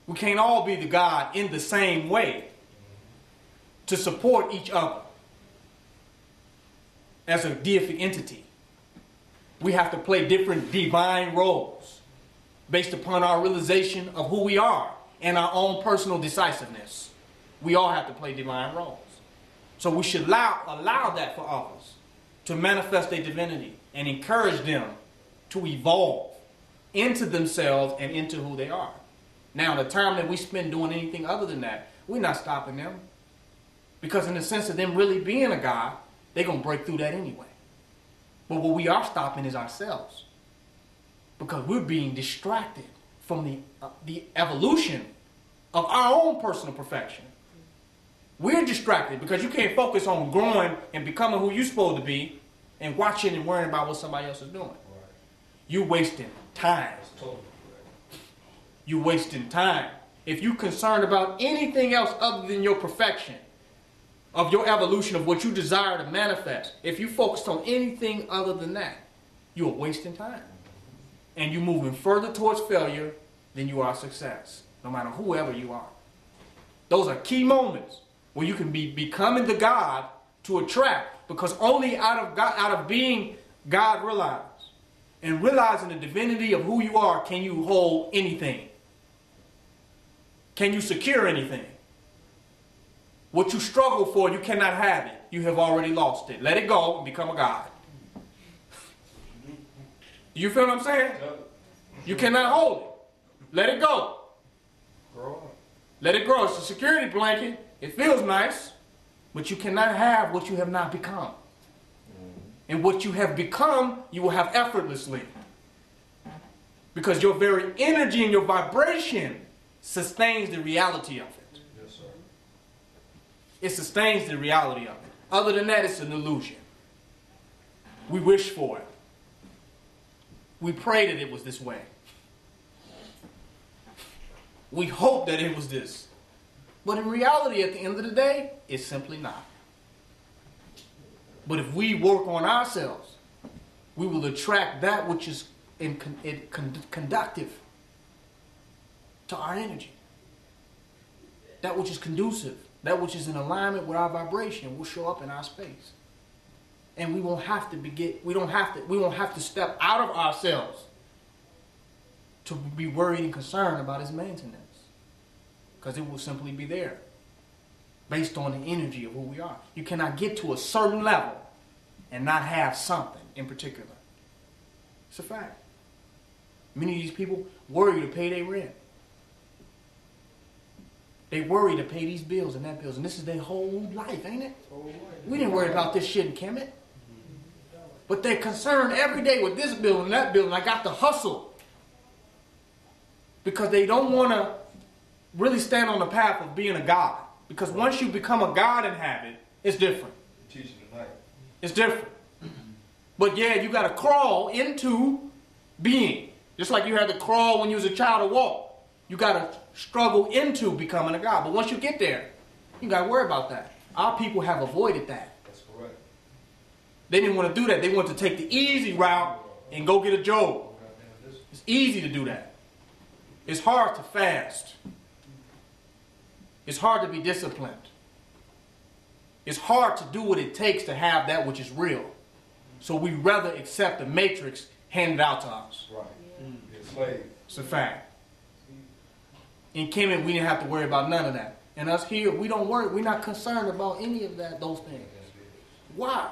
We can't all be the God in the same way to support each other as a deific entity. We have to play different divine roles based upon our realization of who we are and our own personal decisiveness. We all have to play divine roles. So we should allow that for others to manifest their divinity and encourage them to evolve into themselves and into who they are. Now, the time that we spend doing anything other than that, we're not stopping them. Because in the sense of them really being a God, they're going to break through that anyway. But what we are stopping is ourselves. Because we're being distracted from the evolution of our own personal perfection. We're distracted because you can't focus on growing and becoming who you're supposed to be and watching and worrying about what somebody else is doing. Right. You're wasting time. Totally correct. You're wasting time. If you're concerned about anything else other than your perfection, of your evolution, of what you desire to manifest, if you focused on anything other than that, you're wasting time. And you're moving further towards failure than you are success, no matter whoever you are. Those are key moments where you can be becoming the God to attract, because only out of being God realized and realizing the divinity of who you are can you hold anything. Can you secure anything? What you struggle for, you cannot have it. You have already lost it. Let it go and become a God. You feel what I'm saying? You cannot hold it. Let it go. Let it grow. It's a security blanket. It feels nice, but you cannot have what you have not become. And what you have become, you will have effortlessly. Because your very energy and your vibration sustains the reality of it. Yes, sir. It sustains the reality of it. Other than that, it's an illusion. We wish for it. We pray that it was this way. We hope that it was this. But in reality, at the end of the day, it's simply not. But if we work on ourselves, we will attract that which is conductive to our energy. That which is conducive. That which is in alignment with our vibration will show up in our space. And we won't have to we won't have to step out of ourselves to be worried and concerned about its maintenance. Because it will simply be there. Based on the energy of who we are. You cannot get to a certain level and not have something in particular. It's a fact. Many of these people worry to pay their rent. They worry to pay these bills and that bills. And this is their whole life, ain't it? We didn't worry about this shit in Kemet. But they're concerned every day with this bill and that bill. And I got to hustle. Because they don't want to really stand on the path of being a God. Because once you become a God in habit, it's different. It's different. But yeah, you got to crawl into being. Just like you had to crawl when you was a child to walk. You got to struggle into becoming a God. But once you get there, you got to worry about that. Our people have avoided that. That's correct. They didn't want to do that. They wanted to take the easy route and go get a Job. It's easy to do that. It's hard to fast. It's hard to be disciplined. It's hard to do what it takes to have that which is real. So we rather accept the matrix handed out to us. Right. It's slave. It's a fact. In Kemet, we didn't have to worry about none of that. And us here, we don't worry. We're not concerned about any of that, those things. Why?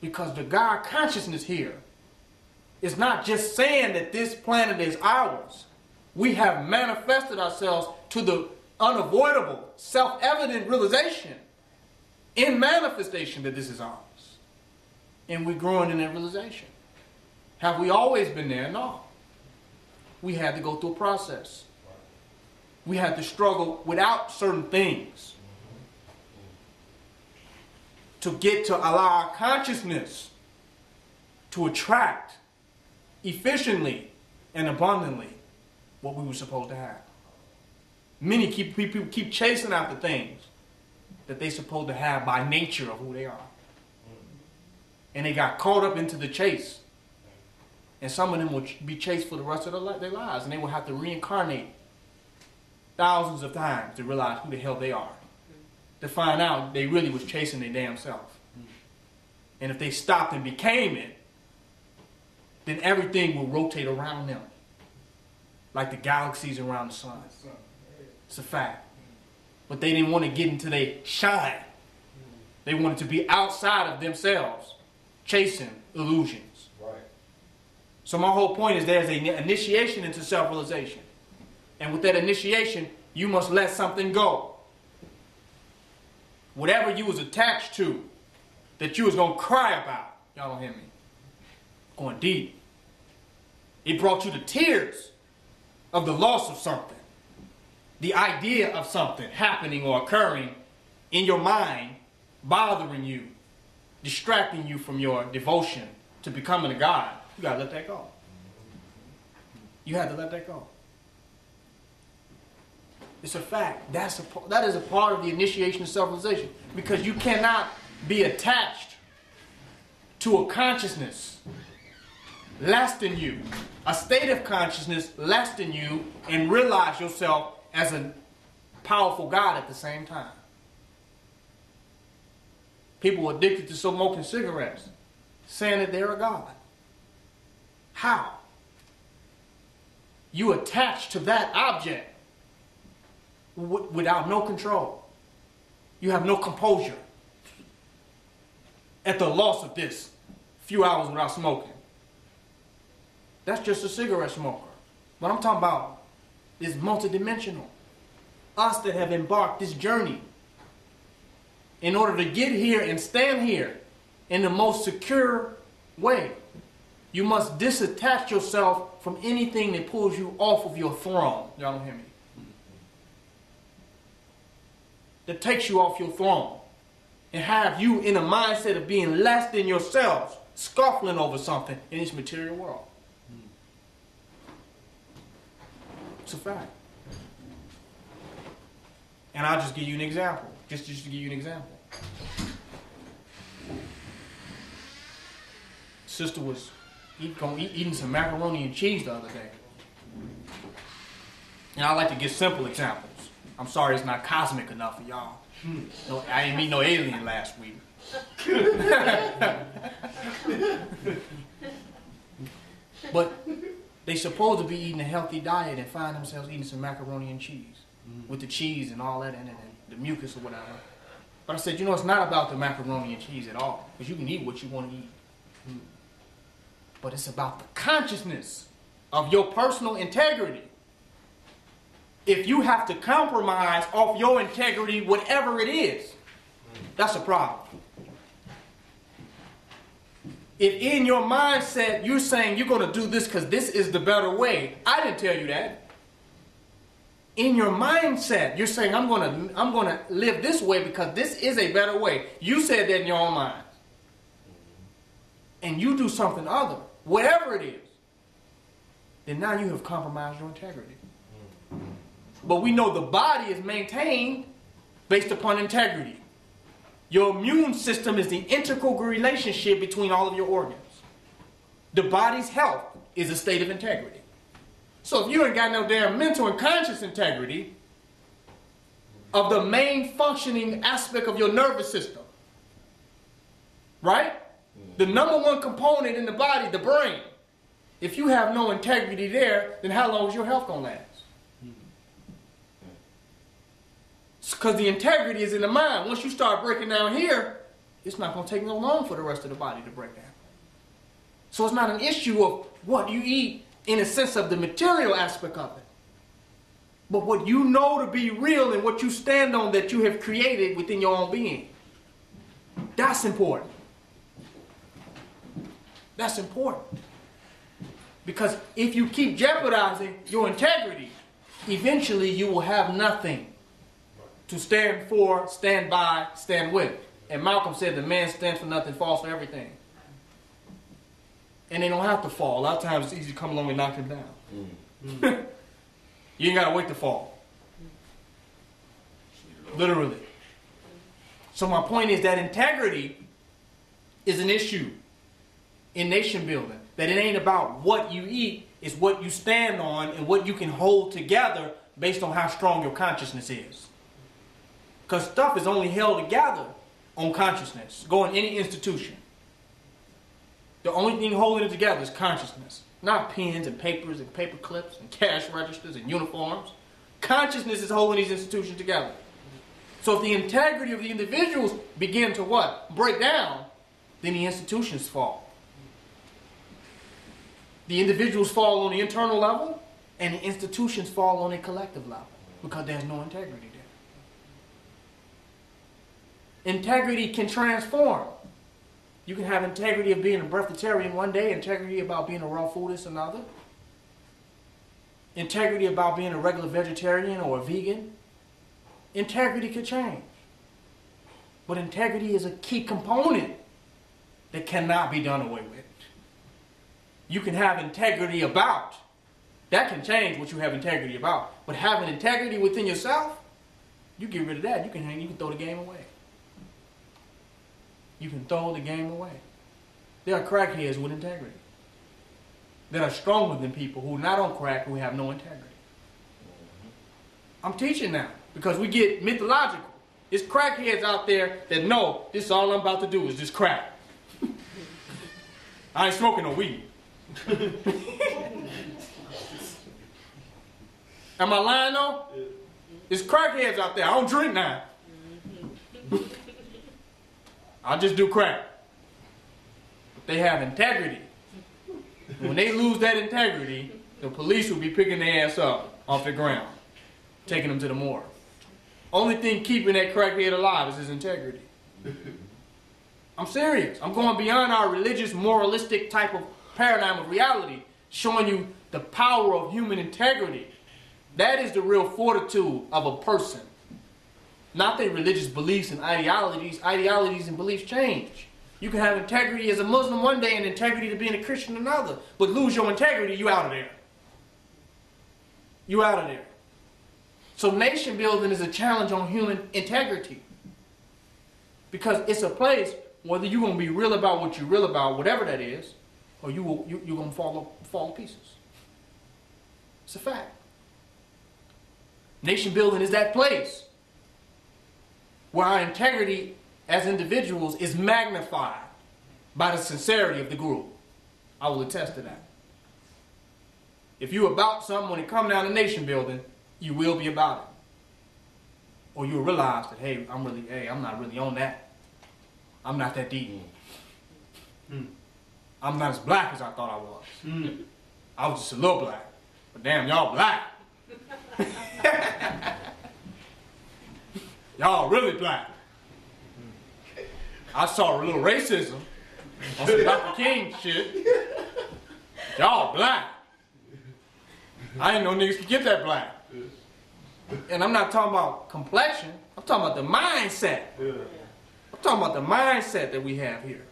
Because the God consciousness here is not just saying that this planet is ours. We have manifested ourselves to the unavoidable, self-evident realization in manifestation that this is ours. And we're growing in that realization. Have we always been there? No. We had to go through a process. We had to struggle without certain things to get to allow our consciousness to attract efficiently and abundantly what we were supposed to have. Many people keep chasing after things that they're supposed to have by nature of who they are. And they got caught up into the chase. And some of them will be chased for the rest of their lives. And they will have to reincarnate thousands of times to realize who the hell they are. To find out they really was chasing their damn self. And if they stopped and became it, then everything will rotate around them. Like the galaxies around the sun. It's a fact. But they didn't want to get into their shine. They wanted to be outside of themselves, chasing illusions. Right. So my whole point is there's an initiation into self-realization. And with that initiation, you must let something go. Whatever you was attached to, that you was going to cry about. Y'all don't hear me. Going deep. It brought you to tears of the loss of something. The idea of something happening or occurring in your mind, bothering you, distracting you from your devotion to becoming a God. You got to let that go. You had to let that go. It's a fact. That is a part of the initiation of self-realization. Because you cannot be attached to a consciousness less than you, a state of consciousness less than you, and realize yourself as a powerful God at the same time. People addicted to smoking cigarettes, saying that they're a God. How? You attach to that object without no control. You have no composure at the loss of this few hours without smoking. That's just a cigarette smoker. What I'm talking about is multidimensional. Us that have embarked this journey in order to get here and stand here in the most secure way. You must disattach yourself from anything that pulls you off of your throne. Y'all don't hear me? That takes you off your throne and have you in a mindset of being less than yourselves, scuffling over something in this material world. It's a fact. And I'll just give you an example. Just to give you an example. Sister was eating some macaroni and cheese the other day. And I like to give simple examples. I'm sorry it's not cosmic enough for y'all. No, I didn't meet no alien last week. But they supposed to be eating a healthy diet and find themselves eating some macaroni and cheese. With the cheese and all that in it and the mucus or whatever. But I said, you know, it's not about the macaroni and cheese at all. Because you can eat what you want to eat. But it's about the consciousness of your personal integrity. If you have to compromise off your integrity, whatever it is, that's a problem. If in your mindset you're saying you're going to do this because this is the better way, I didn't tell you that. In your mindset, you're saying I'm going to live this way because this is a better way. You said that in your own mind. And you do something other, whatever it is, then now you have compromised your integrity. But we know the body is maintained based upon integrity. Your immune system is the integral relationship between all of your organs. The body's health is a state of integrity. So if you ain't got no damn mental and conscious integrity of the main functioning aspect of your nervous system, right? The number one component in the body, the brain. If you have no integrity there, then how long is your health going to last? Because the integrity is in the mind. Once you start breaking down here, it's not going to take no long for the rest of the body to break down. So it's not an issue of what you eat in a sense of the material aspect of it. But what you know to be real and what you stand on that you have created within your own being. That's important. That's important. Because if you keep jeopardizing your integrity, eventually you will have nothing to stand for, stand by, stand with. And Malcolm said the man stands for nothing, falls for everything. And they don't have to fall. A lot of times it's easy to come along and knock them down. You ain't got to wait to fall. Literally. So my point is that integrity is an issue in nation building. That it ain't about what you eat, it's what you stand on and what you can hold together based on how strong your consciousness is. Because stuff is only held together on consciousness. Go in any institution. The only thing holding it together is consciousness. Not pens and papers and paper clips and cash registers and uniforms. Consciousness is holding these institutions together. So if the integrity of the individuals begin to what? Break down, then the institutions fall. The individuals fall on the internal level, and the institutions fall on a collective level because there's no integrity there. Integrity can transform. You can have integrity of being a breatharian one day, integrity about being a raw foodist another, integrity about being a regular vegetarian or a vegan. Integrity could change. But integrity is a key component that cannot be done away with. You can have integrity about. That can change what you have integrity about. But having integrity within yourself, you get rid of that. You can throw the game away. You can throw the game away. There are crackheads with integrity that are stronger than people who are not on crack, who have no integrity. I'm teaching now because we get mythological. There's crackheads out there that know this is all I'm about to do is just crack. I ain't smoking no weed. Am I lying though? There's crackheads out there. I don't drink now. I'll just do crack. But they have integrity. When they lose that integrity, the police will be picking their ass up off the ground, taking them to the morgue. Only thing keeping that crackhead alive is his integrity. I'm serious. I'm going beyond our religious, moralistic type of paradigm of reality, showing you the power of human integrity. That is the real fortitude of a person. Not their religious beliefs and ideologies. Ideologies and beliefs change. You can have integrity as a Muslim one day and integrity to being a Christian another. But lose your integrity, you out of there. You out of there. So nation building is a challenge on human integrity. Because it's a place, whether you're going to be real about what you're real about, whatever that is, or you're going to fall to pieces. It's a fact. Nation building is that place where our integrity as individuals is magnified by the sincerity of the group. I will attest to that. If you're about something when it comes down to nation building, you will be about it. Or you'll realize that, hey, I'm not really on that. I'm not that deep. I'm not as black as I thought I was. I was just a little black. But damn, y'all black. Y'all really black. I saw a little racism on some Dr. King shit. Y'all black. I didn't know niggas could get that black. And I'm not talking about complexion. I'm talking about the mindset. I'm talking about the mindset that we have here.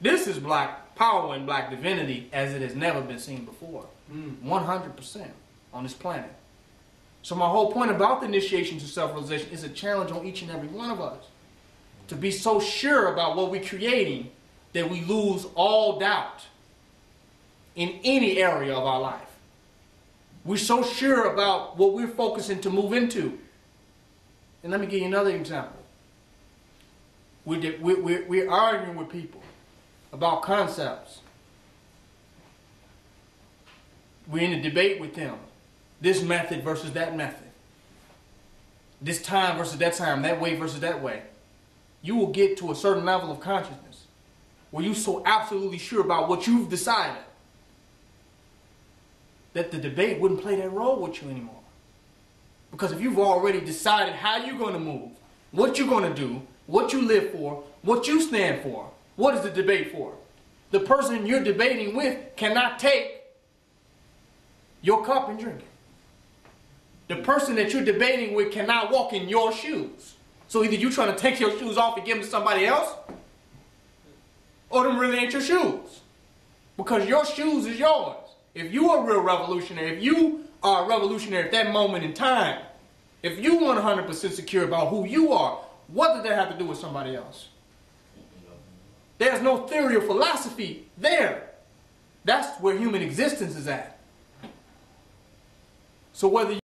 This is black power and black divinity as it has never been seen before. 100% on this planet. So my whole point about the initiation to self-realization is a challenge on each and every one of us. To be so sure about what we're creating that we lose all doubt in any area of our life. We're so sure about what we're focusing to move into. And let me give you another example. We're arguing with people about concepts. We're in a debate with them. This method versus that method. This time versus that time. That way versus that way. You will get to a certain level of consciousness where you're so absolutely sure about what you've decided that the debate wouldn't play that role with you anymore. Because if you've already decided how you're going to move, what you're going to do, what you live for, what you stand for, what is the debate for? The person you're debating with cannot take your cup and drink it. The person that you're debating with cannot walk in your shoes. So either you're trying to take your shoes off and give them to somebody else, or them really ain't your shoes. Because your shoes is yours. If you are a real revolutionary, if you are a revolutionary at that moment in time, if you 100% secure about who you are, what does that have to do with somebody else? There's no theory or philosophy there. That's where human existence is at. So whether